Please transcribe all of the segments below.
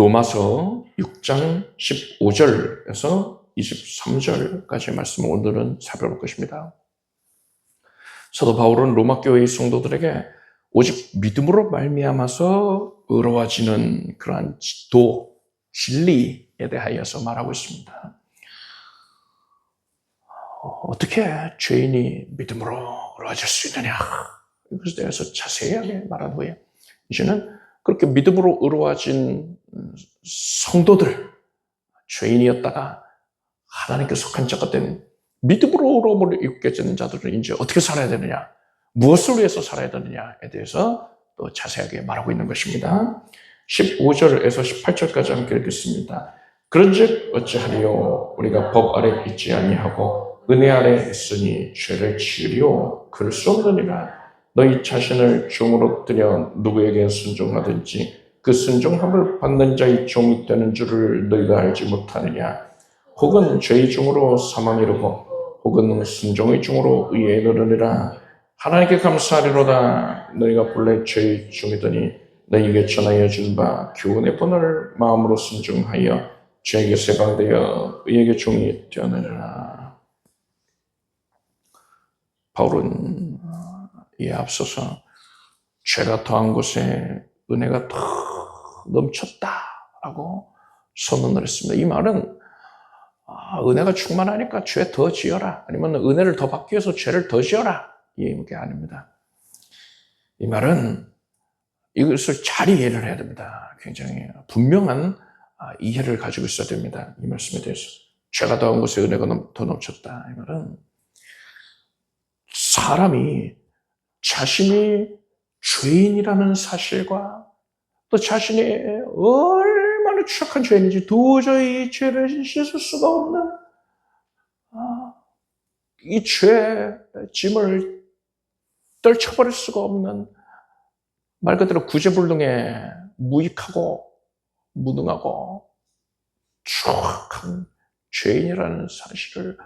로마서 6장 15절에서 23절까지의 말씀을 오늘은 살펴볼 것입니다. 사도 바울은 로마 교회의 성도들에게 오직 믿음으로 말미암아서 의로워지는 그러한 도, 진리에 대하여서 말하고 있습니다. 어떻게 죄인이 믿음으로 의로워질 수 있느냐, 이것에 대해서 자세하게 말한 후에 이제는 그렇게 믿음으로 의로워진 성도들, 죄인이었다가 하나님께 속한 자가 된 믿음으로 의로움을 입게 되는 자들은 이제 어떻게 살아야 되느냐, 무엇을 위해서 살아야 되느냐에 대해서 또 자세하게 말하고 있는 것입니다. 15절에서 18절까지 함께 읽겠습니다. 그런즉 어찌하리요, 우리가 법 아래 있지 아니하고 은혜 아래 있으니 죄를 지으리요, 그럴 수 없느니라. 너희 자신을 종으로 들여 누구에게 순종하든지 그 순종함을 받는 자의 종이 되는 줄을 너희가 알지 못하느냐. 혹은 죄의 종으로 사망에 이르고 혹은 순종의 종으로 의에 이르느니라. 하나님께 감사하리로다. 너희가 본래 죄의 종이더니 너희에게 전하여 준 바 교훈의 본을 마음으로 순종하여 죄에게 세방되어 의에게 종이 되었느니라. 바울은 이에 앞서서 죄가 더한 곳에 은혜가 더 넘쳤다라고 선언을 했습니다. 이 말은 은혜가 충만하니까 죄 더 지어라, 아니면 은혜를 더 받기 위해서 죄를 더 지어라, 이 의미가 아닙니다. 이 말은 이것을 잘 이해를 해야 됩니다. 굉장히 분명한 이해를 가지고 있어야 됩니다. 이 말씀에 대해서. 죄가 더한 곳에 은혜가 더 넘쳤다, 이 말은 사람이 자신이 죄인이라는 사실과 또 자신이 얼마나 추악한 죄인인지 도저히 죄를 씻을 수가 없는 이 죄의 짐을 떨쳐버릴 수가 없는, 말 그대로 구제불능에 무익하고 무능하고 추악한 죄인이라는 사실을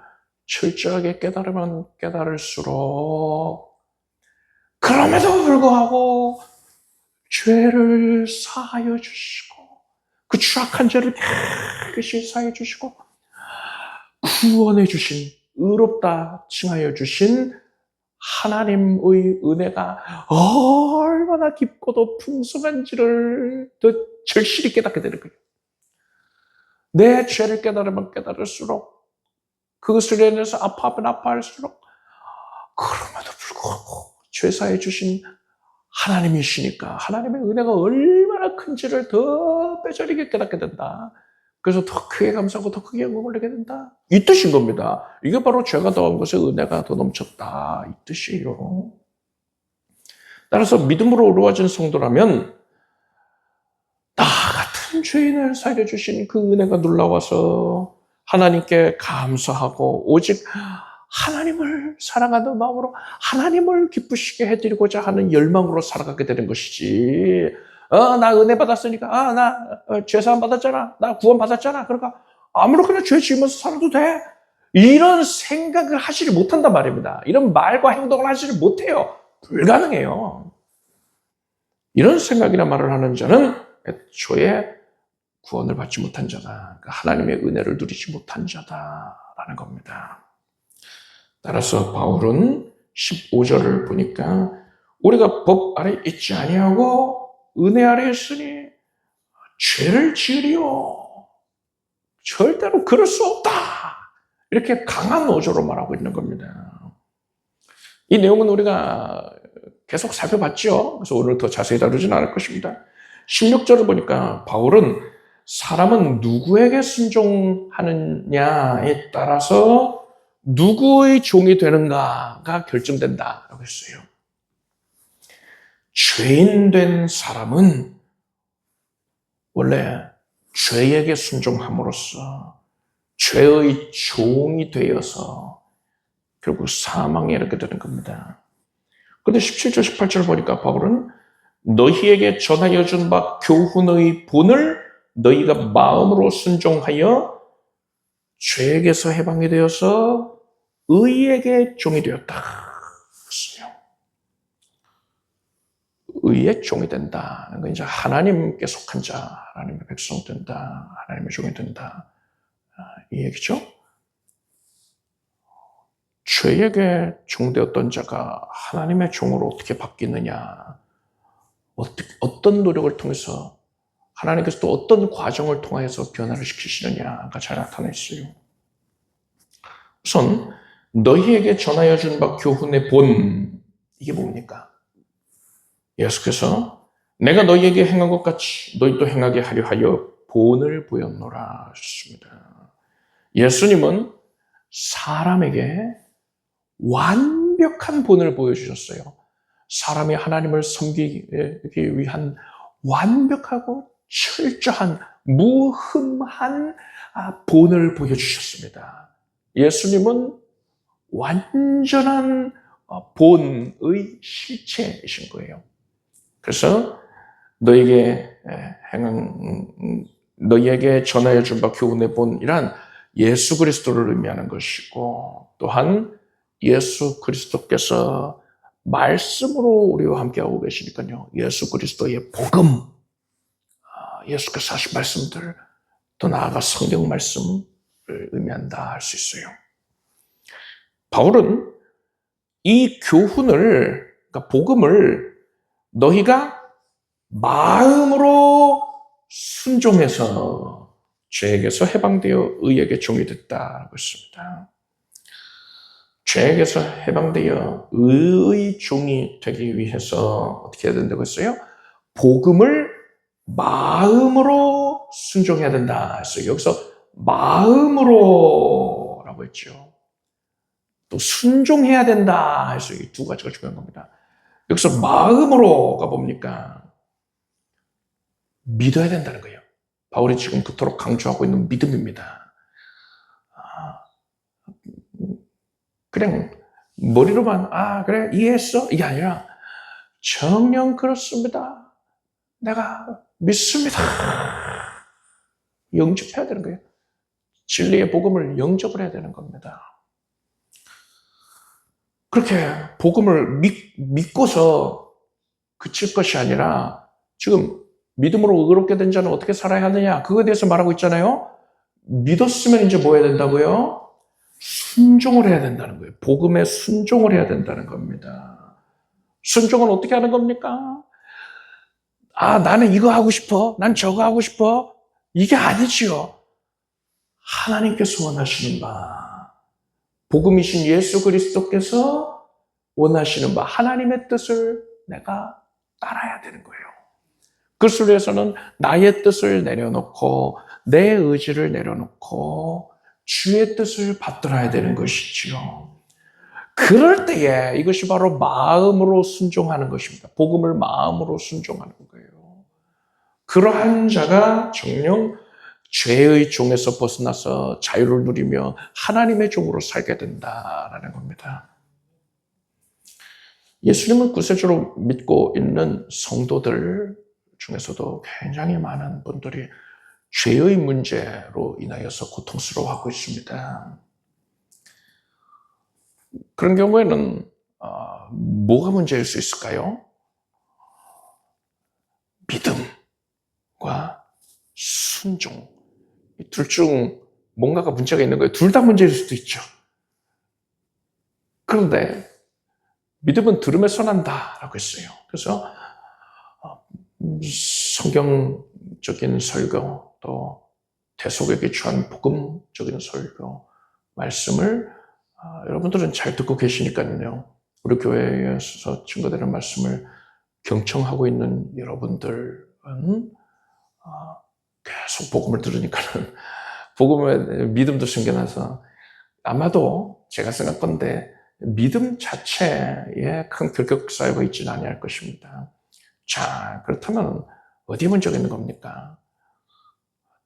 철저하게 깨달으면 깨달을수록 그럼에도 불구하고 죄를 사하여 주시고 그 추악한 죄를 깨끗이 사하여 주시고 구원해 주신, 의롭다 칭하여 주신 하나님의 은혜가 얼마나 깊고도 풍성한지를 더 절실히 깨닫게 되는 거예요. 내 죄를 깨달으면 깨달을수록, 그것을 인해서 아파하면 아파할수록 그럼에도 불구하고 죄사해 주신 하나님이시니까 하나님의 은혜가 얼마나 큰지를 더 뼈저리게 깨닫게 된다. 그래서 더 크게 감사하고 더 크게 영광을 내게 된다, 이 뜻인 겁니다. 이게 바로 죄가 더한 것에 은혜가 더 넘쳤다, 이 뜻이에요. 따라서 믿음으로 의로워진 성도라면 나 같은 죄인을 살려주신 그 은혜가 놀라워서 하나님께 감사하고 오직 하나님을 사랑하는 마음으로 하나님을 기쁘시게 해드리고자 하는 열망으로 살아가게 되는 것이지, 나 은혜 받았으니까, 나 죄사함 받았잖아, 나 구원 받았잖아, 그러니까 아무렇게나 죄 지으면서 살아도 돼, 이런 생각을 하지를 못한단 말입니다. 이런 말과 행동을 하지를 못해요. 불가능해요. 이런 생각이나 말을 하는 자는 애초에 구원을 받지 못한 자다, 하나님의 은혜를 누리지 못한 자다라는 겁니다. 따라서 바울은 15절을 보니까 우리가 법 아래 있지 아니하고 은혜 아래 있으니 죄를 지으리요, 절대로 그럴 수 없다, 이렇게 강한 어조로 말하고 있는 겁니다. 이 내용은 우리가 계속 살펴봤죠. 그래서 오늘 더 자세히 다루지는 않을 것입니다. 16절을 보니까 바울은 사람은 누구에게 순종하느냐에 따라서 누구의 종이 되는가가 결정된다라고 했어요. 죄인 된 사람은 원래 죄에게 순종함으로써 죄의 종이 되어서 결국 사망에 이르게 되는 겁니다. 그런데 17절, 18절 보니까 바울은 너희에게 전하여 준 바 교훈의 본을 너희가 마음으로 순종하여 죄에게서 해방이 되어서 의에게 종이 되었다. 의의 종이 된다. 그러니까 이제 하나님께 속한 자, 하나님의 백성 된다. 하나님의 종이 된다. 이 얘기죠. 죄에게 종되었던 자가 하나님의 종으로 어떻게 바뀌느냐. 어떤 노력을 통해서 하나님께서 또 어떤 과정을 통해서 변화를 시키시느냐가 잘 나타나 있어요. 우선 너희에게 전하여 준 바 교훈의 본, 이게 뭡니까? 예수께서 내가 너희에게 행한 것 같이 너희도 행하게 하려 하여 본을 보였노라 하셨습니다. 예수님은 사람에게 완벽한 본을 보여주셨어요. 사람이 하나님을 섬기기 위한 완벽하고 철저한 무흠한 본을 보여주셨습니다. 예수님은 완전한 본의 실체이신 거예요. 그래서 너희에게 전하여 준 바 교훈의 본이란 예수 그리스도를 의미하는 것이고, 또한 예수 그리스도께서 말씀으로 우리와 함께하고 계시니까요. 예수 그리스도의 복음, 예수께서 하신 말씀들, 또 나아가 성경 말씀을 의미한다 할 수 있어요. 바울은 이 교훈을, 그러니까 복음을 너희가 마음으로 순종해서 죄에게서 해방되어 의에게 종이 됐다고 했습니다. 죄에게서 해방되어 의의 종이 되기 위해서 어떻게 해야 된다고 했어요? 복음을 마음으로 순종해야 된다 했어요. 여기서 마음으로라고 했죠. 또 순종해야 된다 해서 이 두 가지가 중요한 겁니다. 여기서 마음으로가 뭡니까? 믿어야 된다는 거예요. 바울이 지금 그토록 강조하고 있는 믿음입니다. 그냥 머리로만 그래 이해했어? 이게 아니라 정녕 그렇습니다. 내가 믿습니다. 영접해야 되는 거예요. 진리의 복음을 영접을 해야 되는 겁니다. 그렇게 복음을 믿고서 그칠 것이 아니라 지금 믿음으로 의롭게 된 자는 어떻게 살아야 하느냐, 그거에 대해서 말하고 있잖아요. 믿었으면 이제 뭐 해야 된다고요? 순종을 해야 된다는 거예요. 복음에 순종을 해야 된다는 겁니다. 순종은 어떻게 하는 겁니까? 나는 이거 하고 싶어. 난 저거 하고 싶어. 이게 아니지요. 하나님께서 원하시는 바, 복음이신 예수 그리스도께서 원하시는 바, 하나님의 뜻을 내가 따라야 되는 거예요. 그것을 위해서는 나의 뜻을 내려놓고 내 의지를 내려놓고 주의 뜻을 받들어야 되는 것이지요. 그럴 때에 이것이 바로 마음으로 순종하는 것입니다. 복음을 마음으로 순종하는 거예요. 그러한 자가 정녕 죄의 종에서 벗어나서 자유를 누리며 하나님의 종으로 살게 된다라는 겁니다. 예수님을 구세주로 믿고 있는 성도들 중에서도 굉장히 많은 분들이 죄의 문제로 인하여서 고통스러워하고 있습니다. 그런 경우에는 뭐가 문제일 수 있을까요? 믿음과 순종, 이 둘 중 뭔가가 문제가 있는 거예요. 둘 다 문제일 수도 있죠. 그런데 믿음은 들음에서 난다라고 했어요. 그래서 성경적인 설교, 또 대속에 기초한 복음적인 설교, 말씀을 여러분들은 잘 듣고 계시니까요. 우리 교회에서 증거되는 말씀을 경청하고 있는 여러분들은 계속 복음을 들으니까는 복음에 믿음도 생겨나서 아마도 제가 생각건데 믿음 자체에 큰 결격 쌓이고 있지는 아니할 것입니다. 자, 그렇다면 어디에 문제가 있는 겁니까?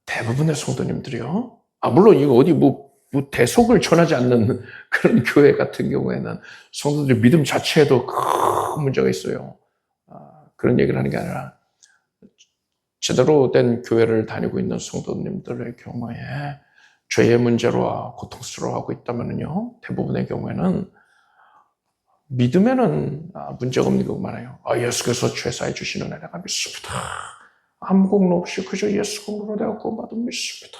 대부분의 성도님들이요. 물론 이거 어디 뭐 대속을 전하지 않는 그런 교회 같은 경우에는 성도들의 믿음 자체에도 큰 문제가 있어요. 그런 얘기를 하는 게 아니라 제대로 된 교회를 다니고 있는 성도님들의 경우에 죄의 문제로 고통스러워하고 있다면요, 대부분의 경우에는 믿음에는 문제가 없는 경우가 많아요. 예수께서 죄사해 주시는 애 내가 믿습니다. 아무 공로 없이 그저 예수 공로로 내가 구원받은 믿습니다.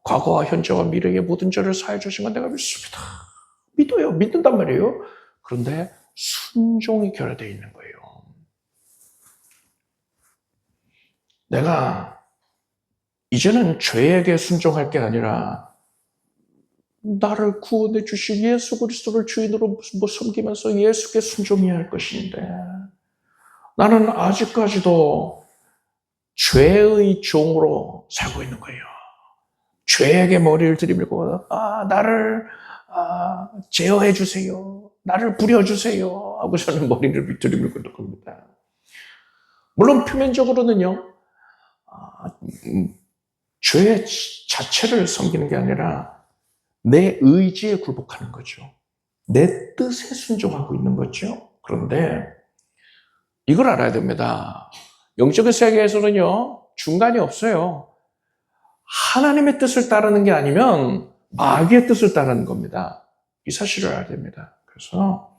과거와 현재와 미래의 모든 죄를 사해 주신 건 내가 믿습니다. 믿어요. 믿는단 말이에요. 그런데 순종이 결여되어 있는 거예요. 내가 이제는 죄에게 순종할 게 아니라 나를 구원해 주신 예수 그리스도를 주인으로 섬기면서 예수께 순종해야 할 것인데 나는 아직까지도 죄의 종으로 살고 있는 거예요. 죄에게 머리를 들이밀고 나를 제어해 주세요. 나를 부려주세요. 하고 저는 머리를 들이밀고 있는 겁니다. 물론 표면적으로는요. 죄 자체를 섬기는 게 아니라 내 의지에 굴복하는 거죠. 내 뜻에 순종하고 있는 거죠. 그런데 이걸 알아야 됩니다. 영적인 세계에서는요. 중간이 없어요. 하나님의 뜻을 따르는 게 아니면 마귀의 뜻을 따르는 겁니다. 이 사실을 알아야 됩니다. 그래서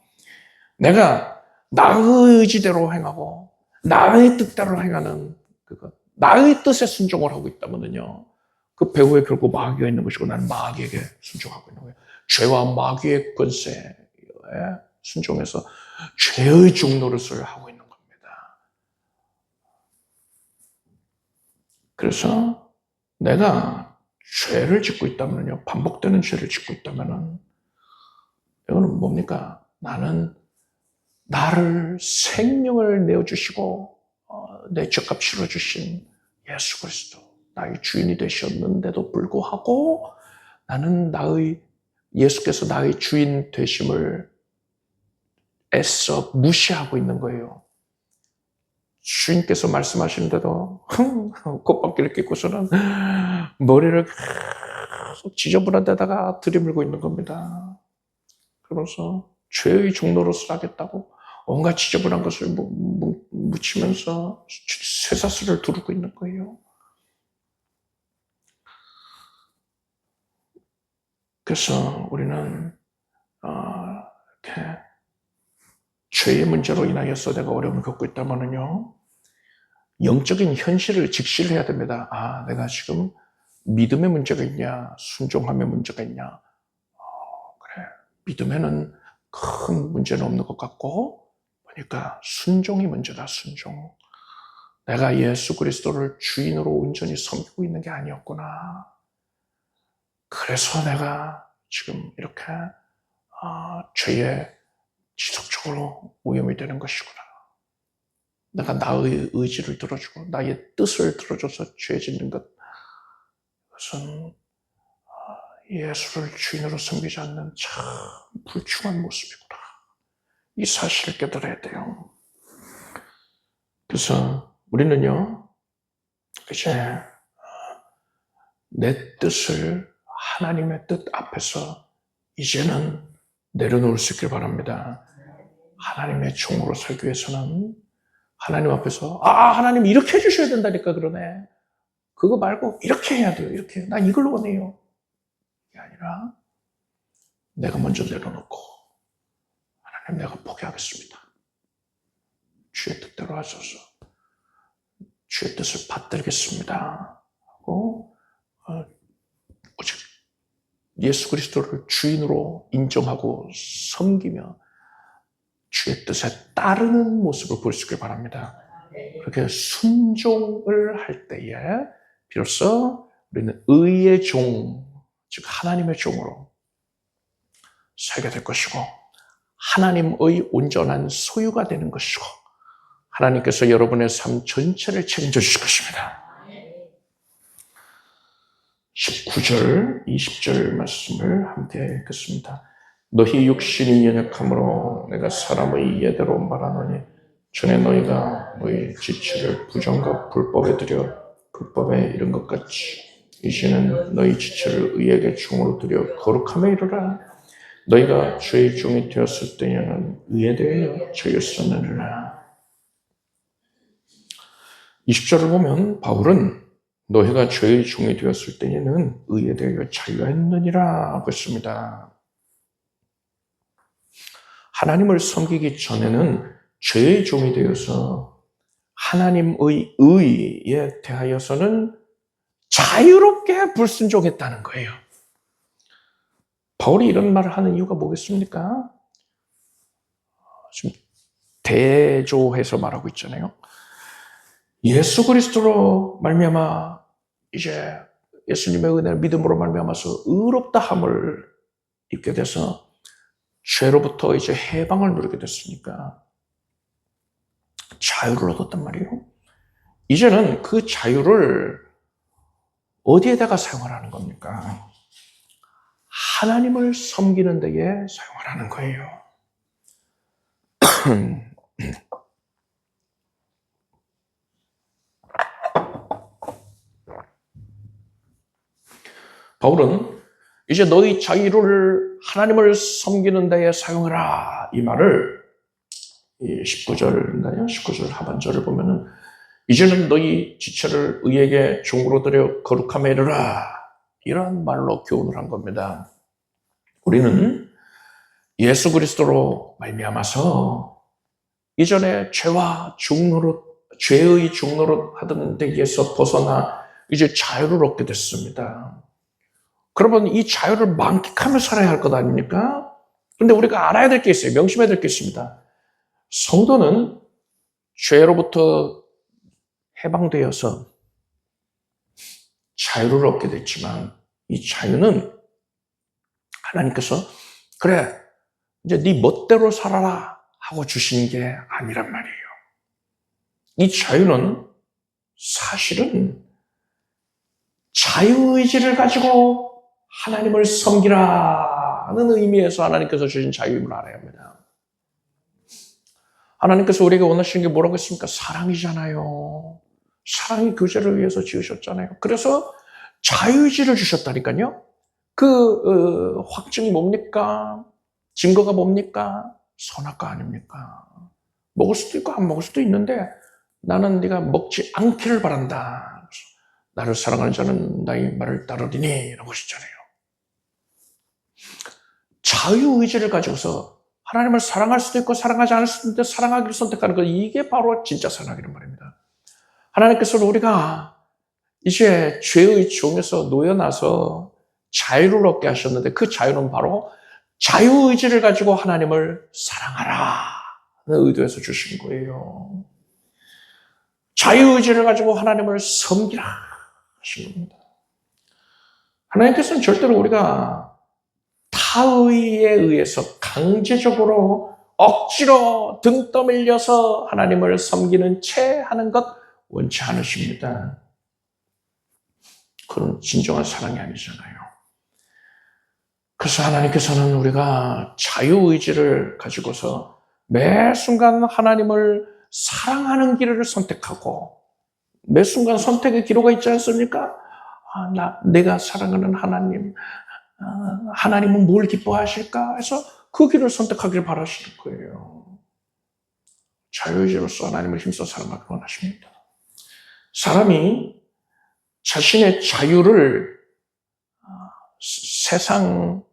내가 나의 의지대로 행하고 나의 뜻대로 행하는 그것, 나의 뜻에 순종을 하고 있다면요, 그 배후에 결국 마귀가 있는 것이고 나는 마귀에게 순종하고 있는 거예요. 죄와 마귀의 권세에 순종해서 죄의 종노릇을 하고 있는 겁니다. 그래서 내가 죄를 짓고 있다면요, 반복되는 죄를 짓고 있다면은 이거는 뭡니까? 나는 나를 생명을 내어주시고 내 죄값 치러주신 예수 그리스도 나의 주인이 되셨는데도 불구하고 나는 예수께서 나의 주인 되심을 애써 무시하고 있는 거예요. 주인께서 말씀하시는데도 콧방귀를 뀌고서는 머리를 계속 지저분한 데다가 들이밀고 있는 겁니다. 그러면서 죄의 종노릇을 하겠다고 온갖 지저분한 것을 묻히면서 쇠사슬을 두르고 있는 거예요. 그래서 우리는 이렇게 죄의 문제로 인하여서 내가 어려움을 겪고 있다면요, 영적인 현실을 직시를 해야 됩니다. 내가 지금 믿음의 문제가 있냐, 순종함의 문제가 있냐. 그래, 믿음에는 큰 문제는 없는 것 같고 보니까 순종이 문제다. 순종. 내가 예수 그리스도를 주인으로 온전히 섬기고 있는 게 아니었구나. 그래서 내가 지금 이렇게 죄에 지속적으로 오염이 되는 것이구나. 내가 나의 의지를 들어주고 나의 뜻을 들어줘서 죄 짓는 것, 그것은 예수를 주인으로 섬기지 않는 참 불충한 모습이구나. 이 사실을 깨달아야 돼요. 그래서 우리는요, 이제 내 뜻을 하나님의 뜻 앞에서 이제는 내려놓을 수 있길 바랍니다. 하나님의 종으로 살기 위해서는 하나님 앞에서 하나님 이렇게 해주셔야 된다니까 그러네. 그거 말고 이렇게 해야 돼요. 이렇게. 난 이걸 원해요. 이게 아니라 내가 먼저 내려놓고 하나님 내가 포기하겠습니다. 주의 뜻대로 하소서. 주의 뜻을 받들겠습니다. 하고 오직 예수 그리스도를 주인으로 인정하고 섬기며 주의 뜻에 따르는 모습을 볼 수 있길 바랍니다. 그렇게 순종을 할 때에 비로소 우리는 의의 종, 즉 하나님의 종으로 살게 될 것이고 하나님의 온전한 소유가 되는 것이고 하나님께서 여러분의 삶 전체를 책임져 주실 것입니다. 19절, 20절 말씀을 함께 읽겠습니다. 너희 육신이 연약함으로 내가 사람의 예대로 말하노니 전에 너희가 너희 지체를 부정과 불법에 들여 불법에 이른 것 같이 이제는 너희 지체를 의에게 종으로 들여 거룩함에 이르라. 너희가 죄의 종이 되었을 때에는 의에 대하여 자유였느니라. 20절을 보면 바울은 너희가 죄의 종이 되었을 때에는 의에 대하여 자유했느니라 하고 있습니다. 하나님을 섬기기 전에는 죄의 종이 되어서 하나님의 의에 대하여서는 자유롭게 불순종했다는 거예요. 바울이 이런 말을 하는 이유가 뭐겠습니까? 지금 대조해서 말하고 있잖아요. 예수 그리스도로 말미암아 이제 예수님의 은혜를 믿음으로 말미암아서 의롭다함을 입게 돼서 죄로부터 이제 해방을 누리게 됐으니까 자유를 얻었단 말이에요. 이제는 그 자유를 어디에다가 사용하라는 겁니까? 하나님을 섬기는 데에 사용하라는 거예요. 바울은 이제 너희 자유를 하나님을 섬기는 데에 사용하라 이 말을 19절인가요? 19절 하반절을 보면은 이제는 너희 지체를 의에게 종으로 들여 거룩함에 이르라 이런 말로 교훈을 한 겁니다. 우리는 예수 그리스도로 말미암아서 이전에 죄와 종노릇, 죄의 종노릇 하던 데에서 벗어나 이제 자유를 얻게 됐습니다. 그러면 이 자유를 만끽하며 살아야 할 것 아닙니까? 그런데 우리가 알아야 될 게 있어요. 명심해야 될 게 있습니다. 성도는 죄로부터 해방되어서 자유를 얻게 됐지만 이 자유는 하나님께서 그래 이제 네 멋대로 살아라 하고 주신 게 아니란 말이에요. 이 자유는 사실은 자유의지를 가지고 하나님을 섬기라는 의미에서 하나님께서 주신 자유임을 알아야 합니다. 하나님께서 우리에게 원하시는 게 뭐라고 했습니까? 사랑이잖아요. 사랑이 교제를 위해서 지으셨잖아요. 그래서 자유의지를 주셨다니까요. 그 확증이 뭡니까? 증거가 뭡니까? 선악과 아닙니까? 먹을 수도 있고 안 먹을 수도 있는데 나는 네가 먹지 않기를 바란다. 나를 사랑하는 자는 나의 말을 따르리니 라고 하셨잖아요. 자유의지를 가지고서 하나님을 사랑할 수도 있고 사랑하지 않을 수도 있는데 사랑하기를 선택하는 것, 이게 바로 진짜 사랑이란 말입니다. 하나님께서는 우리가 이제 죄의 종에서 놓여나서 자유를 얻게 하셨는데 그 자유는 바로 자유의지를 가지고 하나님을 사랑하라 는 의도에서 주신 거예요. 자유의지를 가지고 하나님을 섬기라 하신 겁니다. 하나님께서는 절대로 우리가 타의에 의해서 강제적으로 억지로 등 떠밀려서 하나님을 섬기는 채 하는 것 원치 않으십니다. 그건 진정한 사랑이 아니잖아요. 그래서 하나님께서는 우리가 자유의지를 가지고서 매 순간 하나님을 사랑하는 길을 선택하고 매 순간 선택의 기로가 있지 않습니까? 내가 사랑하는 하나님, 하나님은 뭘 기뻐하실까 해서 그 길을 선택하길 바라시는 거예요. 자유의지로서 하나님을 힘써 사랑하길 원하십니다. 사람이 자신의 자유를 세상의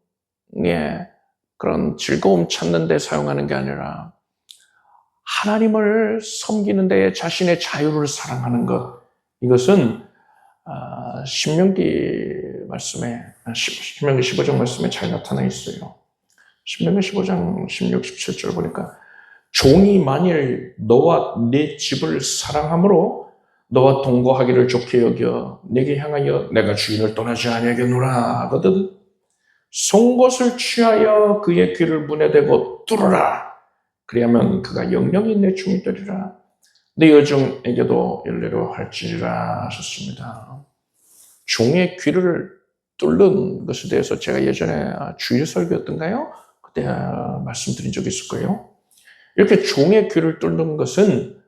그런 즐거움 찾는 데 사용하는 게 아니라 하나님을 섬기는 데에 자신의 자유를 사랑하는 것, 이것은 신명기 15장 말씀에 잘 나타나 있어요. 신명기 15장 16, 17절 보니까 종이 만일 너와 네 집을 사랑함으로 너와 동거하기를 좋게 여겨 내게 향하여 내가 주인을 떠나지 아니하겠노라 하거든 송곳을 취하여 그의 귀를 문에 대고 뚫어라. 그리하면 그가 영영이 내 종이 되리라. 내 여종에게도 일례로 할지니라 하셨습니다. 종의 귀를 뚫는 것에 대해서 제가 예전에 주일 설교였던가요? 그때 말씀드린 적이 있을 거예요. 이렇게 종의 귀를 뚫는 것은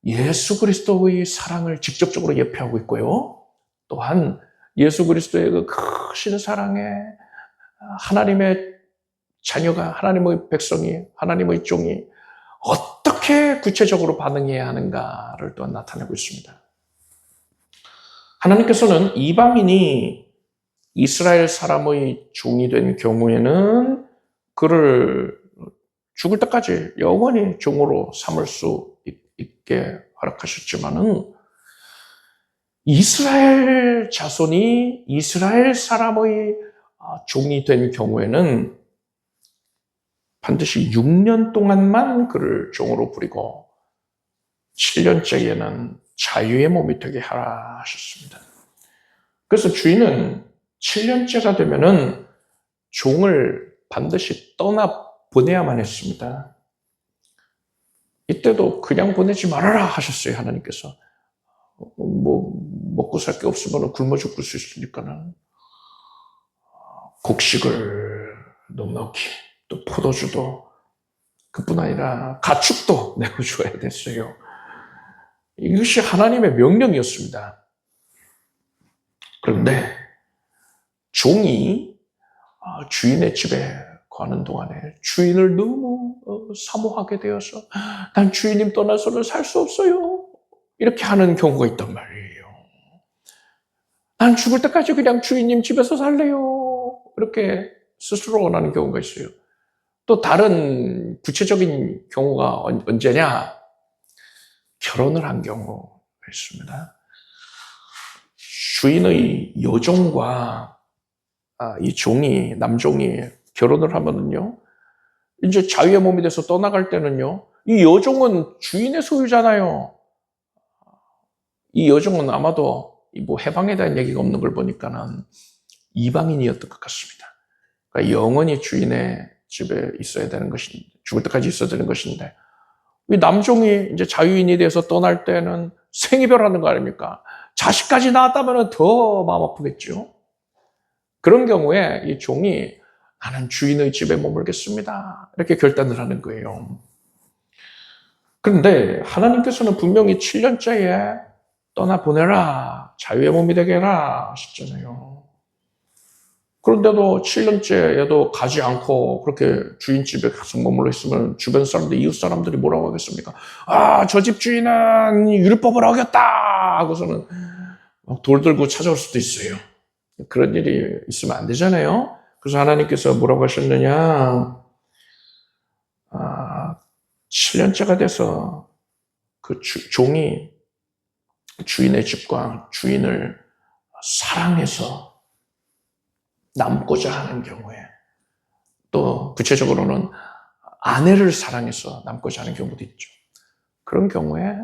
예수 그리스도의 사랑을 직접적으로 예표하고 있고요. 또한 예수 그리스도의 그 크신 사랑에 하나님의 자녀가, 하나님의 백성이, 하나님의 종이 어떻게 구체적으로 반응해야 하는가를 또한 나타내고 있습니다. 하나님께서는 이방인이 이스라엘 사람의 종이 된 경우에는 그를 죽을 때까지 영원히 종으로 삼을 수 있게 허락하셨지만은 이스라엘 자손이 이스라엘 사람의 종이 된 경우에는 반드시 6년 동안만 그를 종으로 부리고 7년째에는 자유의 몸이 되게 하라 하셨습니다. 그래서 주인은 7년째가 되면은 종을 반드시 떠나 보내야만 했습니다. 이때도 그냥 보내지 말아라 하셨어요, 하나님께서. 먹고 살 게 없으면 굶어 죽을 수 있으니까는 곡식을 넉넉히, 또 포도주도, 그뿐 아니라 가축도 내어줘야 됐어요. 이것이 하나님의 명령이었습니다. 그런데 종이 주인의 집에 가는 동안에 주인을 너무 사모하게 되어서 난 주인님 떠나서는 살 수 없어요. 이렇게 하는 경우가 있단 말이에요. 난 죽을 때까지 그냥 주인님 집에서 살래요. 이렇게 스스로 원하는 경우가 있어요. 또 다른 구체적인 경우가 언제냐? 결혼을 한 경우가 있습니다. 주인의 여종과 이 종이, 남종이 결혼을 하면은요, 이제 자유의 몸이 돼서 떠나갈 때는요, 이 여종은 주인의 소유잖아요. 이 여종은 아마도 뭐 해방에 대한 얘기가 없는 걸 보니까는 이방인이었던 것 같습니다. 그러니까 영원히 주인의 집에 있어야 되는 것인데, 죽을 때까지 있어야 되는 것인데, 이 남종이 이제 자유인이 돼서 떠날 때는 생이별하는 거 아닙니까? 자식까지 낳았다면 더 마음 아프겠죠. 그런 경우에 이 종이 나는 주인의 집에 머물겠습니다. 이렇게 결단을 하는 거예요. 그런데 하나님께서는 분명히 7년째에 떠나보내라, 자유의 몸이 되게 해라 하셨잖아요. 그런데도 7년째에도 가지 않고 그렇게 주인집에 계속 머물러 있으면 주변 사람들, 이웃 사람들이 뭐라고 하겠습니까? 저 집 주인은 율법을 어겼다 하고서는 막 돌 들고 찾아올 수도 있어요. 그런 일이 있으면 안 되잖아요. 그래서 하나님께서 뭐라고 하셨느냐? 7년째가 돼서 그 종이 주인의 집과 주인을 사랑해서 남고자 하는 경우에, 또 구체적으로는 아내를 사랑해서 남고자 하는 경우도 있죠. 그런 경우에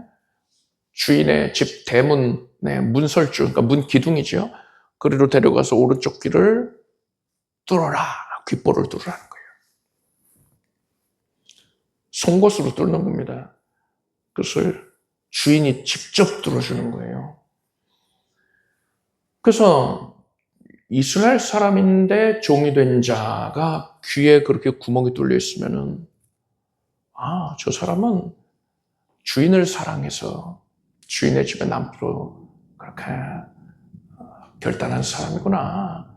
주인의 집 대문의 문설주, 그러니까 문 기둥이죠. 그리로 데려가서 오른쪽 귀를 뚫어라, 귓볼을 뚫으라는 거예요. 송곳으로 뚫는 겁니다. 그것을 주인이 직접 뚫어주는 거예요. 그래서 이스라엘 사람인데 종이 된 자가 귀에 그렇게 구멍이 뚫려 있으면은, 저 사람은 주인을 사랑해서 주인의 집에 남기로 그렇게 결단한 사람이구나.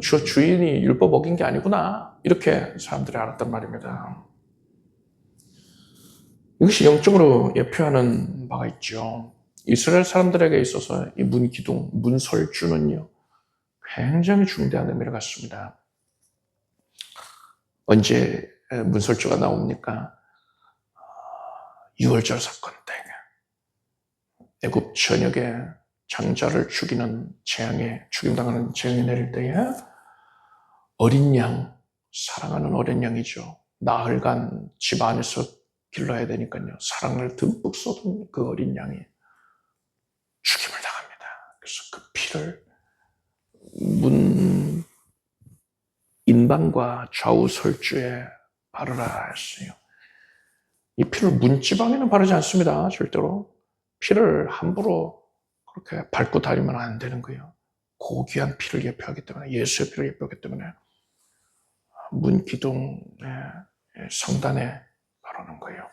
주인이 율법 어긴 게 아니구나. 이렇게 사람들이 알았단 말입니다. 이것이 영적으로 예표하는 바가 있죠. 이스라엘 사람들에게 있어서 이 문기둥, 문설주는요, 굉장히 중대한 의미를 갖습니다. 언제 문설주가 나옵니까? 유월절 사건 때 애굽 전역에 장자를 죽이는 재앙에, 죽임당하는 재앙이 내릴 때에 어린 양, 사랑하는 어린 양이죠. 나흘간 집 안에서 길러야 되니까요. 사랑을 듬뿍 쏟은 그 어린 양이 죽임을 당합니다. 그래서 그 피를 문 인방과 좌우 설주에 바르라 했어요. 이 피를 문지방에는 바르지 않습니다. 절대로. 피를 함부로 그렇게 밟고 다니면 안 되는 거예요. 고귀한 피를 예표하기 때문에, 예수의 피를 예표하기 때문에 문 기둥의 성단에 바르는 거예요.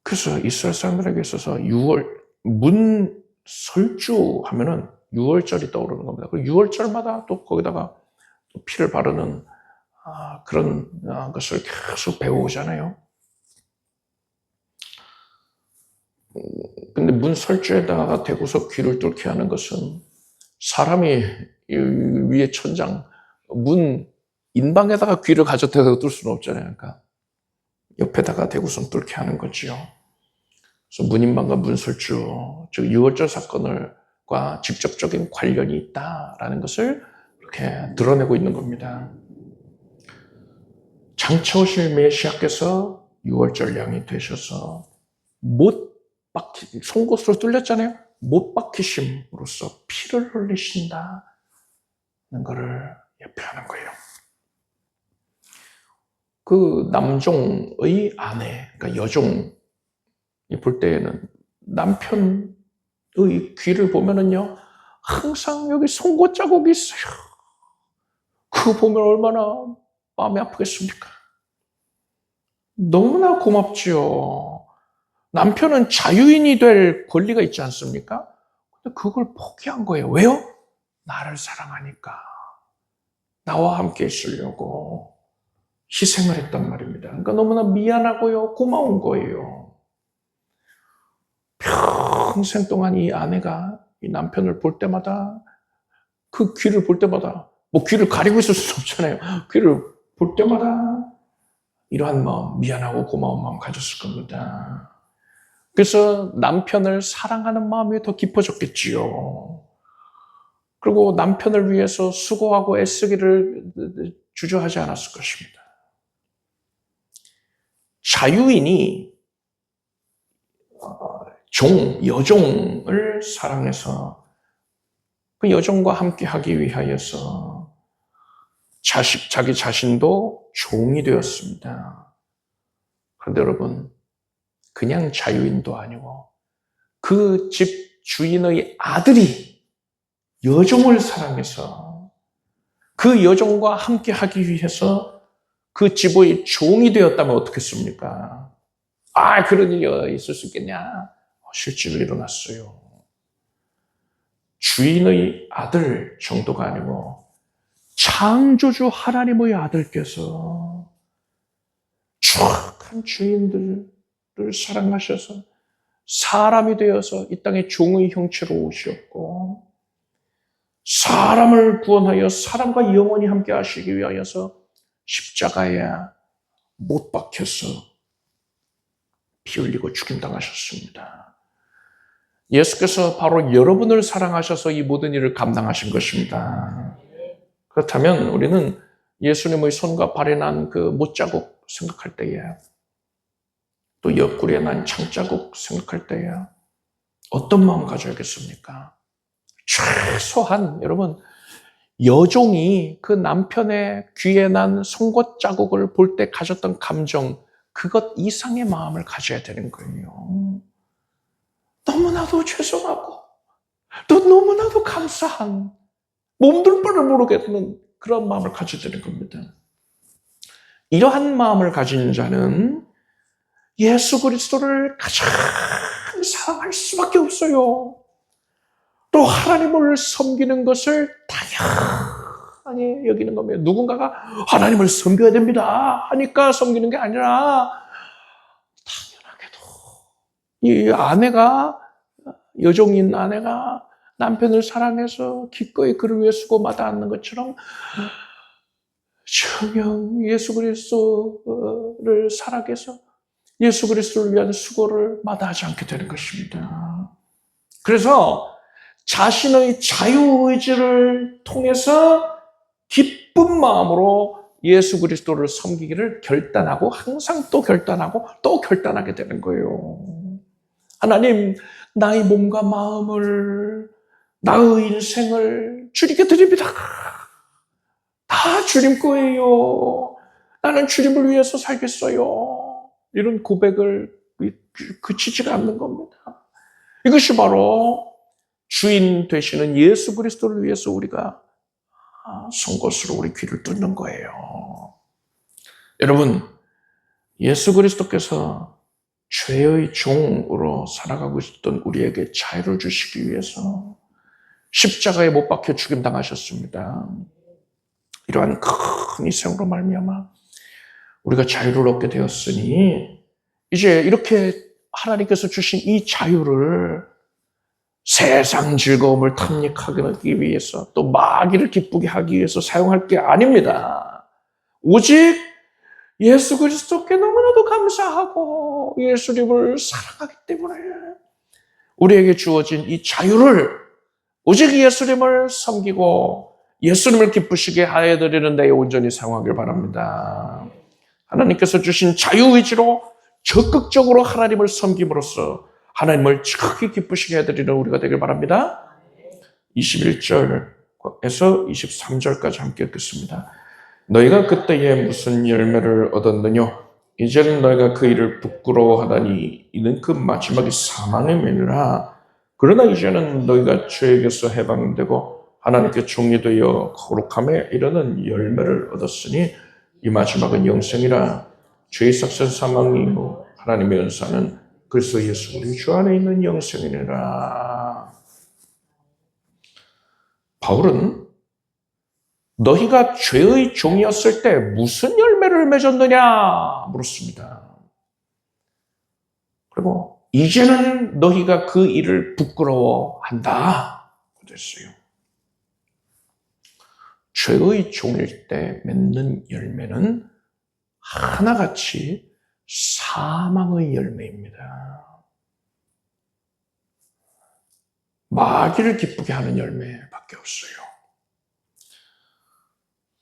그래서 이스라엘 사람들에게 있어서 문 설주 하면은 6월절이 떠오르는 겁니다. 그 6월절마다 또 거기다가 또 피를 바르는 그런 것을 계속 배워오잖아요. 근데 문 설주에다가 대고서 귀를 뚫게 하는 것은 사람이 위에 천장, 문 인방에다가 귀를 가져다가 뚫을 수는 없잖아요. 그러니까 옆에다가 대고선 뚫게 하는 거지요. 그래서 문인방과 문설주, 즉 유월절 사건과 직접적인 관련이 있다라는 것을 이렇게 드러내고 있는 겁니다. 장차 오실 메시아께서 유월절 양이 되셔서 송곳으로 뚫렸잖아요. 못 박히심으로써 피를 흘리신다는 것을 예표하는 거예요. 그 남종의 아내, 그러니까 여종이 볼 때에는 남편의 귀를 보면은요, 항상 여기 송곳 자국이 있어요. 그거 보면 얼마나 마음이 아프겠습니까? 너무나 고맙지요. 남편은 자유인이 될 권리가 있지 않습니까? 근데 그걸 포기한 거예요. 왜요? 나를 사랑하니까. 나와 함께 있으려고 희생을 했단 말입니다. 그러니까 너무나 미안하고요. 고마운 거예요. 평생 동안 이 아내가 이 남편을 볼 때마다 그 귀를 볼 때마다 뭐 귀를 가리고 있을 수 없잖아요. 귀를 볼 때마다 이러한 마음, 미안하고 고마운 마음 가졌을 겁니다. 그래서 남편을 사랑하는 마음이 더 깊어졌겠지요. 그리고 남편을 위해서 수고하고 애쓰기를 주저하지 않았을 것입니다. 자유인이 여종을 사랑해서 그 여종과 함께 하기 위하여서 자기 자신도 종이 되었습니다. 그런데 여러분, 그냥 자유인도 아니고 그 집 주인의 아들이 여종을 사랑해서 그 여종과 함께 하기 위해서 그 집의 종이 되었다면 어떻겠습니까? 그런 일이 있을 수 있겠냐? 실제로 일어났어요. 주인의 아들 정도가 아니고 창조주 하나님의 아들께서 추악한 주인들을 사랑하셔서 사람이 되어서 이 땅에 종의 형체로 오셨고 사람을 구원하여 사람과 영원히 함께 하시기 위하여서 십자가에 못 박혀서 피 흘리고 죽임당하셨습니다. 예수께서 바로 여러분을 사랑하셔서 이 모든 일을 감당하신 것입니다. 그렇다면 우리는 예수님의 손과 발에 난 그 못자국 생각할 때에 또 옆구리에 난 창자국 생각할 때에 어떤 마음 가져야겠습니까? 최소한 여러분 여종이 그 남편의 귀에 난 송곳 자국을 볼 때 가졌던 감정 그것 이상의 마음을 가져야 되는 거예요. 너무나도 죄송하고 또 너무나도 감사한 몸둘 바를 모르겠는 그런 마음을 가져야 되는 겁니다. 이러한 마음을 가진 자는 예수 그리스도를 가장 사랑할 수밖에 없어요. 또 하나님을 섬기는 것을 당연히 여기는 겁니다. 누군가가 하나님을 섬겨야 됩니다 하니까 섬기는 게 아니라 당연하게도 이 아내가 여종인 아내가 남편을 사랑해서 기꺼이 그를 위해 수고 마다하는 것처럼 정녕 예수 그리스도를 사랑해서 예수 그리스도를 위한 수고를 마다하지 않게 되는 것입니다. 그래서 자신의 자유의지를 통해서 기쁜 마음으로 예수 그리스도를 섬기기를 결단하고 항상 또 결단하고 또 결단하게 되는 거예요. 하나님, 나의 몸과 마음을, 나의 인생을 주님께 드립니다. 다 주님 거예요. 나는 주님을 위해서 살겠어요. 이런 고백을 그치지가 않는 겁니다. 이것이 바로 주인 되시는 예수 그리스도를 위해서 우리가 송곳으로 우리 귀를 뚫는 거예요. 여러분, 예수 그리스도께서 죄의 종으로 살아가고 있었던 우리에게 자유를 주시기 위해서 십자가에 못 박혀 죽임당하셨습니다. 이러한 큰 희생으로 말미암아 우리가 자유를 얻게 되었으니 이제 이렇게 하나님께서 주신 이 자유를 세상 즐거움을 탐닉하기 위해서 또 마귀를 기쁘게 하기 위해서 사용할 게 아닙니다. 오직 예수 그리스도께 너무나도 감사하고 예수님을 사랑하기 때문에 우리에게 주어진 이 자유를 오직 예수님을 섬기고 예수님을 기쁘시게 하여 드리는 데에 온전히 사용하길 바랍니다. 하나님께서 주신 자유의지로 적극적으로 하나님을 섬김으로써 하나님을 크게 기쁘시게 해드리는 우리가 되길 바랍니다. 21절에서 23절까지 함께 읽겠습니다. 너희가 그때에 무슨 열매를 얻었느냐? 이제는 너희가 그 일을 부끄러워하다니 이는 그 마지막이 사망의 면이라. 그러나 이제는 너희가 죄에게서 해방되고 하나님께 종이되어 거룩함에 이르는 열매를 얻었으니 이 마지막은 영생이라. 죄의 삭선 사망이고 하나님의 은사는 그리스도 예수 우리 주 안에 있는 영생이니라. 바울은 너희가 죄의 종이었을 때 무슨 열매를 맺었느냐 물었습니다. 그리고 이제는 너희가 그 일을 부끄러워한다 그랬어요. 죄의 종일 때 맺는 열매는 하나같이 사망의 열매입니다. 마귀를 기쁘게 하는 열매밖에 없어요.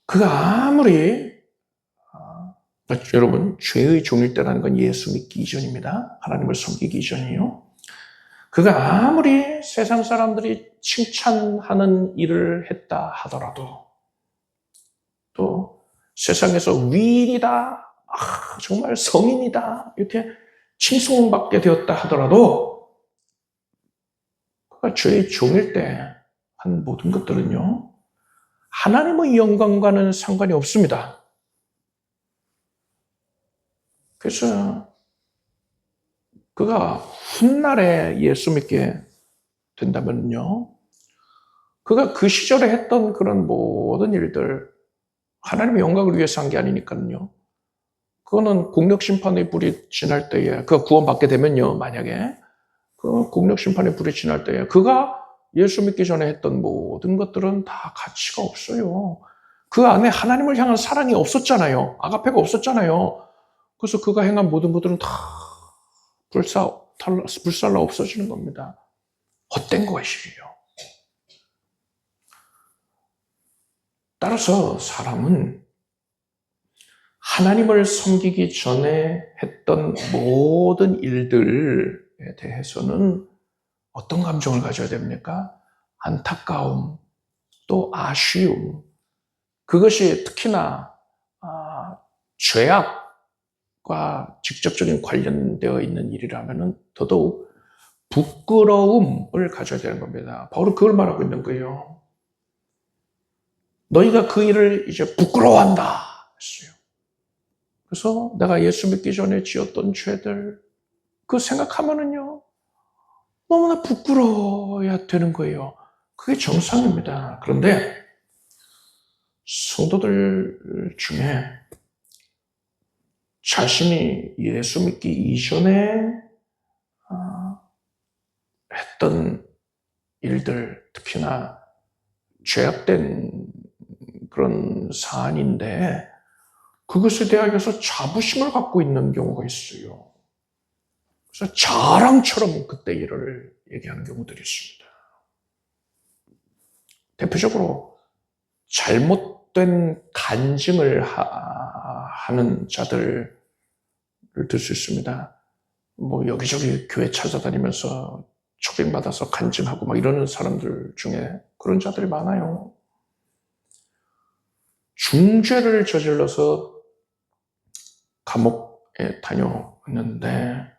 그가 아무리 여러분 죄의 종일 때라는 건 예수 믿기 이전입니다. 하나님을 섬기기 이전이요. 그가 아무리 세상 사람들이 칭찬하는 일을 했다 하더라도 또 세상에서 위인이다, 정말 성인이다 이렇게 칭송받게 되었다 하더라도 그가 죄의 종일 때 한 모든 것들은요 하나님의 영광과는 상관이 없습니다. 그래서 그가 훗날에 예수 믿게 된다면요, 그가 그 시절에 했던 그런 모든 일들 하나님의 영광을 위해서 한 게 아니니까요. 그거는 공력심판의 불이 지날 때에 그가 구원받게 되면요, 만약에 그 공력심판의 불이 지날 때에 그가 예수 믿기 전에 했던 모든 것들은 다 가치가 없어요. 그 안에 하나님을 향한 사랑이 없었잖아요. 아가페가 없었잖아요. 그래서 그가 행한 모든 것들은 다 불살라 없어지는 겁니다. 헛된 것이에요. 따라서 사람은 하나님을 섬기기 전에 했던 모든 일들에 대해서는 어떤 감정을 가져야 됩니까? 안타까움, 또 아쉬움. 그것이 특히나 죄악과 직접적인 관련되어 있는 일이라면 더더욱 부끄러움을 가져야 되는 겁니다. 바울은 그걸 말하고 있는 거예요. 너희가 그 일을 이제 부끄러워한다 했어요. 그래서 내가 예수 믿기 전에 지었던 죄들 그 생각하면은요 너무나 부끄러워야 되는 거예요. 그게 정상입니다. 그런데 성도들 중에 자신이 예수 믿기 이전에 했던 일들, 특히나 죄악된 그런 사안인데 그것에 대하여서 자부심을 갖고 있는 경우가 있어요. 그래서 자랑처럼 그때 일을 얘기하는 경우들이 있습니다. 대표적으로 잘못된 간증을 하는 자들을 들 수 있습니다. 뭐 여기저기 교회 찾아다니면서 초빙받아서 간증하고 막 이러는 사람들 중에 그런 자들이 많아요. 중죄를 저질러서 감옥에 다녀왔는데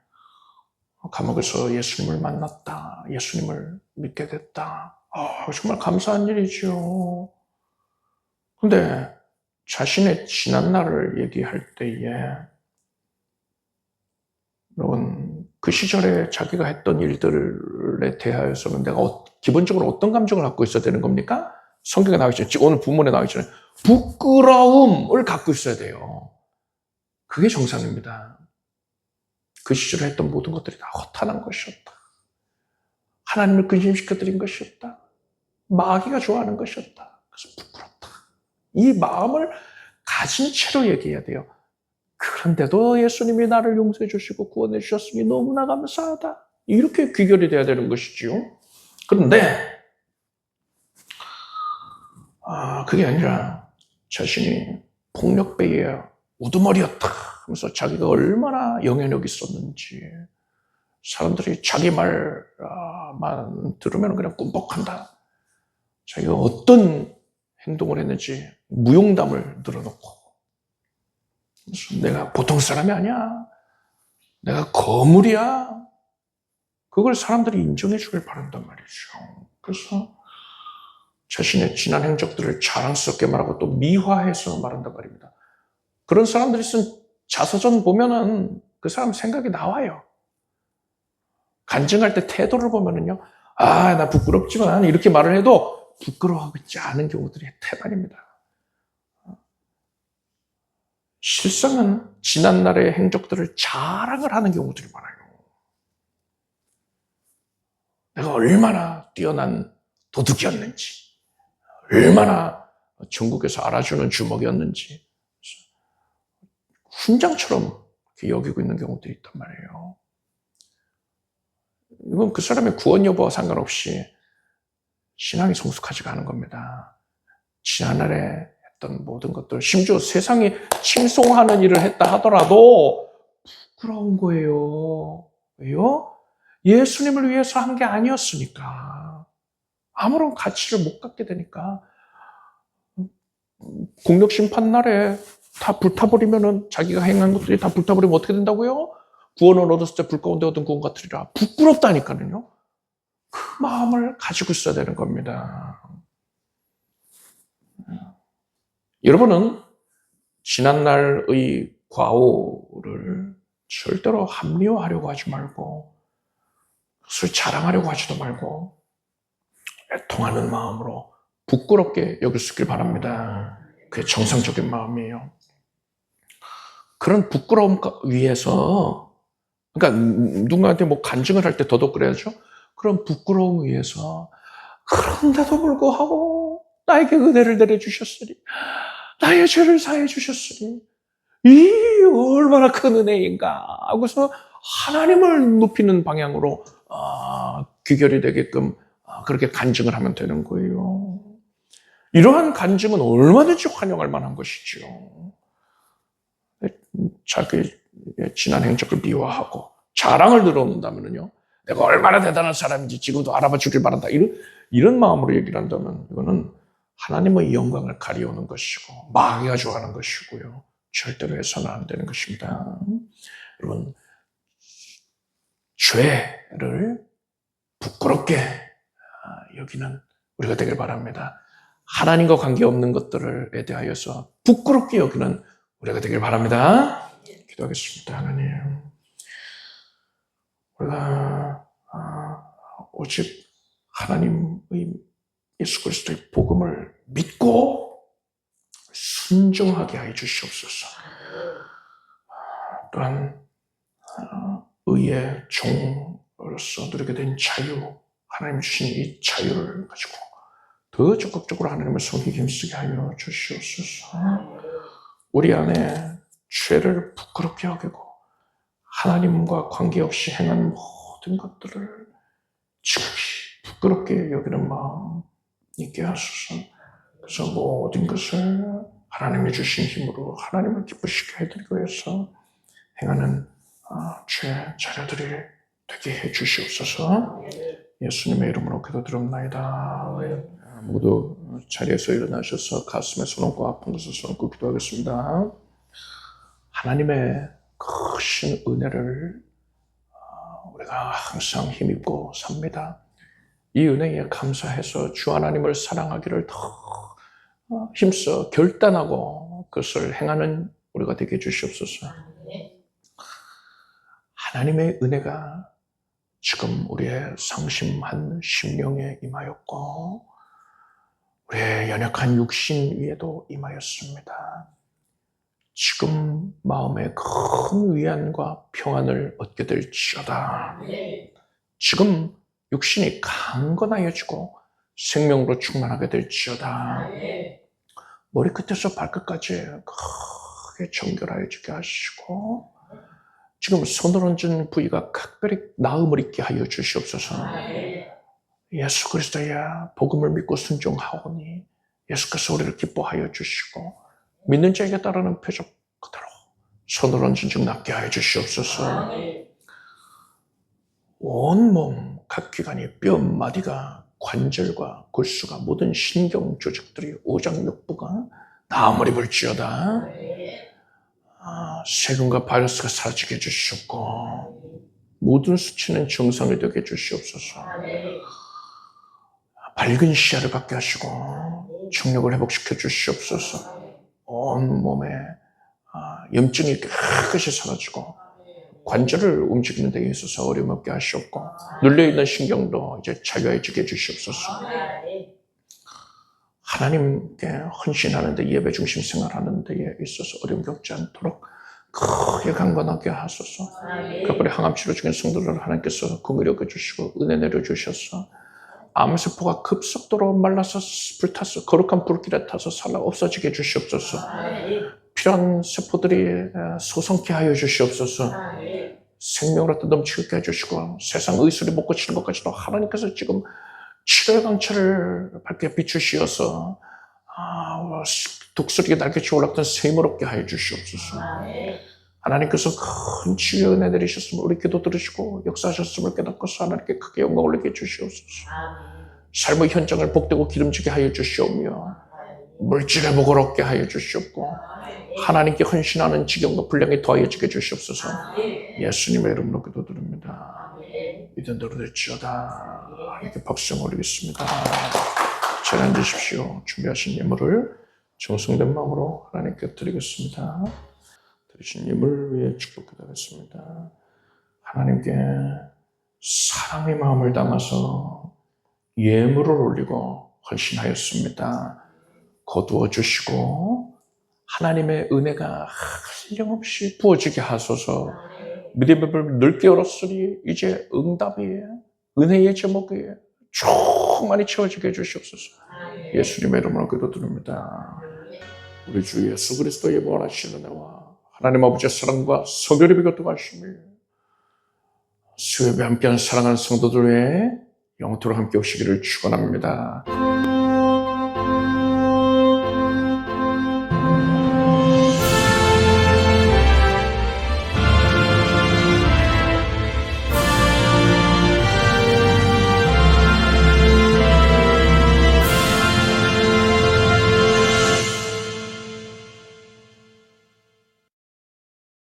감옥에서 예수님을 만났다. 예수님을 믿게 됐다. 정말 감사한 일이죠. 근데 자신의 지난 날을 얘기할 때에 여러분 그 시절에 자기가 했던 일들에 대하여서는 내가 기본적으로 어떤 감정을 갖고 있어야 되는 겁니까? 성경에 나와 있잖아요. 오늘 본문에 나와 있잖아요. 부끄러움을 갖고 있어야 돼요. 그게 정상입니다. 그 시절에 했던 모든 것들이 다 허탄한 것이었다. 하나님을 근심시켜드린 것이었다. 마귀가 좋아하는 것이었다. 그래서 부끄럽다. 이 마음을 가진 채로 얘기해야 돼요. 그런데도 예수님이 나를 용서해 주시고 구원해 주셨으니 너무나 감사하다. 이렇게 귀결이 돼야 되는 것이지요. 그런데 그게 아니라 자신이 폭력배의 우두머리였다 하면서 자기가 얼마나 영향력 있었는지, 사람들이 자기 말만 들으면 그냥 꿈뻑한다, 자기가 어떤 행동을 했는지 무용담을 늘어놓고, 그래서 내가 보통 사람이 아니야, 내가 거물이야, 그걸 사람들이 인정해 주길 바란단 말이죠. 그래서 자신의 지난 행적들을 자랑스럽게 말하고 또 미화해서 말한단 말입니다. 그런 사람들이 쓴 자서전 보면은 그 사람 생각이 나와요. 간증할 때 태도를 보면은요, 나 부끄럽지만 이렇게 말을 해도 부끄러워하고 있지 않은 경우들이 태반입니다. 실상은 지난날의 행적들을 자랑을 하는 경우들이 많아요. 내가 얼마나 뛰어난 도둑이었는지, 얼마나 전국에서 알아주는 주먹이었는지 훈장처럼 여기고 있는 경우들이 있단 말이에요. 이건 그 사람의 구원 여부와 상관없이 신앙이 성숙하지가 않은 겁니다. 지난날에 했던 모든 것들, 심지어 세상이 칭송하는 일을 했다 하더라도 부끄러운 거예요. 왜요? 예수님을 위해서 한 게 아니었으니까. 아무런 가치를 못 갖게 되니까. 공력 심판날에 다 불타버리면은, 자기가 행한 것들이 다 불타버리면 어떻게 된다고요? 구원을 얻었을 때 불 가운데 얻은 구원 같으리라. 부끄럽다니까요. 그 마음을 가지고 있어야 되는 겁니다. 여러분은 지난날의 과오를 절대로 합리화하려고 하지 말고, 그것을 자랑하려고 하지도 말고, 애통하는 마음으로 부끄럽게 여길 수 있길 바랍니다. 그게 정상적인 마음이에요. 그런 부끄러움 위에서, 그러니까 누군가한테 뭐 간증을 할 때 더더욱 그래야죠. 그런 부끄러움 위에서, 그런데도 불구하고 나에게 은혜를 내려주셨으니, 나의 죄를 사해 주셨으니, 이 얼마나 큰 은혜인가 하고서 하나님을 높이는 방향으로 귀결이 되게끔 그렇게 간증을 하면 되는 거예요. 이러한 간증은 얼마든지 환영할 만한 것이죠. 자기 지난 행적을 미화하고 자랑을 들어온다면요, 내가 얼마나 대단한 사람인지 지금도 알아봐 주길 바란다, 이런 마음으로 얘기를 한다면 이거는 하나님의 영광을 가리우는 것이고 마귀가 좋아하는 것이고요, 절대로 해서는 안 되는 것입니다. 여러분, 죄를 부끄럽게 여기는 우리가 되길 바랍니다. 하나님과 관계없는 것들에 대하여서 부끄럽게 여기는 우리가 되길 바랍니다. 기도하겠습니다. 하나님, 우리가 오직 하나님의 예수 그리스도의 복음을 믿고 순종하게 하여 주시옵소서. 또한 의의 종으로서 누리게 된 자유, 하나님 주신 이 자유를 가지고 더 적극적으로 하나님을 섬기기 힘쓰게 하여 주시옵소서. 우리 안에 죄를 부끄럽게 여기고 하나님과 관계없이 행한 모든 것들을 지극히 부끄럽게 여기는 마음 있게 하소서. 그래서 모든 것을 하나님이 주신 힘으로 하나님을 기쁘시게 해드리기 위해서 행하는 죄 자녀들이 되게 해 주시옵소서. 예수님의 이름으로 기도드립나이다. 모두 자리에서 일어나셔서 가슴에 손 얹고 아픈 곳에 손 얹고 기도하겠습니다. 하나님의 크신 은혜를 우리가 항상 힘입고 삽니다. 이 은혜에 감사해서 주 하나님을 사랑하기를 더 힘써 결단하고 그것을 행하는 우리가 되게 해주시옵소서. 하나님의 은혜가 지금 우리의 상심한 심령에 임하였고 우리의 연약한 육신 위에도 임하였습니다. 지금 마음에 큰 위안과 평안을 얻게 될지어다. 지금 육신이 강건하여지고 생명으로 충만하게 될지어다. 머리끝에서 발끝까지 크게 정결하여 주게 하시고 지금 손을 얹은 부위가 각별히 나음을 입게 하여 주시옵소서. 예수 그리스도의 복음을 믿고 순종하오니 예수께서 우리를 기뻐하여 주시고 믿는 자에게 따르는 표적 그대로 손을 얹은 즉 낫게 하여 주시옵소서. 온몸 각 기관이 뼈 마디가 관절과 골수가 모든 신경 조직들이 오장육부가 나음을 입을지어다. 세균과 바이러스가 사라지게 해주시옵고 모든 수치는 정상이 되게 해주시옵소서. 밝은 시야를 갖게 하시고 청력을 회복시켜 주시옵소서. 온몸에 염증이 깨끗이 사라지고 관절을 움직이는 데 있어서 어려움 없게 하시옵고 눌려있는 신경도 이제 자유해지게 해주시옵소서. 하나님께 헌신하는 데 예배 중심 생활하는 데에 있어서 어려움 겪지 않도록 크게 강건하게 하소서. 각별히 항암치료 중인 성도들을 하나님께서 긍휼히 여겨주시고 은혜 내려주셔서 암세포가 급속도로 말라서 불타서 거룩한 불길에 타서 살아 없어지게 해주시옵소서. 필요한 세포들이 소성케 하여 주시옵소서. 생명으로 넘치게 해주시고 세상 의술이 못 고치는 것까지도 하나님께서 지금 치료의 강철을 밝게 비추시어서 독수리가 날개쳐 올랐던 샘을 얻게 하여 주시옵소서. 하나님께서 큰 치유의 은혜 내리셨음을 우리 기도 들으시고 역사하셨음을 깨닫고서 하나님께 크게 영광 올리게 해주시옵소서. 삶의 현장을 복되고 기름지게 하여 주시오며 물질의 복을 얻게 하여 주시옵고 하나님께 헌신하는 지경과 분량이 더해지게 해주시옵소서. 예수님의 이름으로 기도드립니다. 믿은 대로 될지어다. 하나님께 박수 올리겠습니다. 잘 앉으십시오. 준비하신 예물을 정성된 마음으로 하나님께 드리겠습니다. 드리신 예물 위해 축복 기도하겠습니다. 하나님께 사랑의 마음을 담아서 예물을 올리고 헌신하였습니다. 거두어 주시고 하나님의 은혜가 한량없이 부어지게 하소서. 믿음의 불을 넓게 열었으니 이제 응답이 은혜의 제목이 충만히 채워지게 해주시옵소서. 예수님의 이름으로 기도드립니다. 우리 주 예수 그리스도의 무한하신 은혜와 하나님 아버지의 사랑과 성결의 비교도 하심이 수협에 함께한 사랑하는 성도들 외에 영토로 함께 오시기를 축원합니다.